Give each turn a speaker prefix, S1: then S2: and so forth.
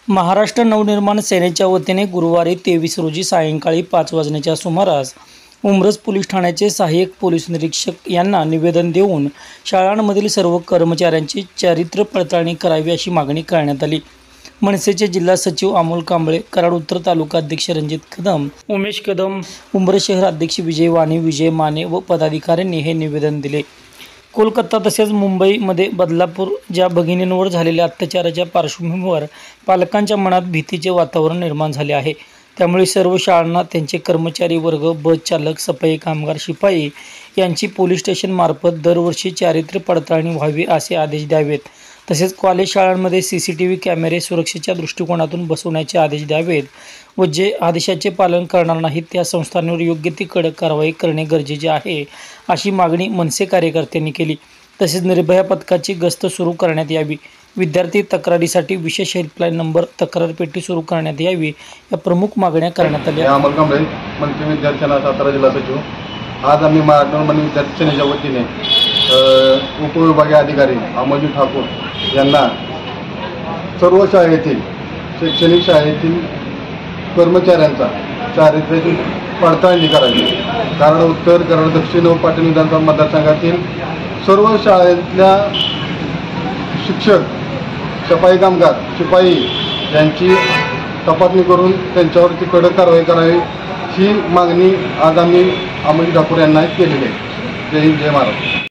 S1: महाराष्ट्र नवनिर्माण सेनेच्या वतीने गुरुवारी 23 रोजी सायंकाळी 5 वाजण्याच्या सुमारास उमरज पोलीस ठाण्याचे सहाय्यक पोलीस निरीक्षक यांना निवेदन देऊन शाळांमधील सर्व कर्मचाऱ्यांची चारित्र्य पडताळणी करावी अशी मागणी करण्यात आली। मनसेचे जिल्हा सचिव अमोल कांबळे, कराड उत्तर तालुका अध्यक्ष रणजित कदम, उमेश कदम, उमरज शहर अध्यक्ष विजय वाणी, विजय माने व पदाधिकाऱ्यांनी हे निवेदन दिले। कोलकाता तसेच मुंबईमध्ये बदलापूर ज्या भगिनींवर झालेल्या अत्याचाराच्या पार्श्वभूमीवर पालकांच्या मनात भीतीचे वातावरण निर्माण झाले आहे। त्यामुळे सर्व शाळांना त्यांचे कर्मचारी वर्ग, बस चालक, सफाई कामगार, शिपाई यांची पोलीस स्टेशन मार्फत दरवर्षी चारित्र्य पडताळणी व्हावी असे आदेश द्यावेत। तसेच कॉलेज शाळांमध्ये CCTV कॅमेरे सुरक्षेच्या दृष्टिकोनातून बसवण्याचे आदेश द्यावेत व जे आदेशाचे पालन करणार नाहीत त्या संस्थांवर योग्य ती कडक कारवाई करणे गरजेचे आहे अशी मागणी मनसे कार्यकर्त्यांनी केली। तसेच निर्भया पथकाची गस्त सुरू करण्यात यावी, विद्यार्थी तक्रारीसाठी विशेष हेल्पलाईन नंबर तक्रार पेटी सुरू करण्यात यावी या प्रमुख मागण्या करण्यात आल्या।
S2: अमोल कांबळे, मनसे विद्यार्थ्यांना सातारा जिल्हा सचिव। आज आम्ही महाराष्ट्र नवनिर्माण विद्यार्थी सेनेच्या वतीने उपविभागीय अधिकारी अमोलजी ठाकूर यांना सर्व शाळेतील शैक्षणिक शाळेतील कर्मचाऱ्यांचा चारित्र्याची पडताळणी करावी। कराड उत्तर, कराड दक्षिण व पाटण विधानसभा मतदारसंघातील सर्व शाळेतल्या शिक्षक, सफाई कामगार, शिपाई यांची तपासणी करून त्यांच्यावरती कडक कारवाई करावी ही मागणी आज आम्ही अमोलजी ठाकूर यांना केलेली आहे। जय हिंद, जय महाराष्ट्र।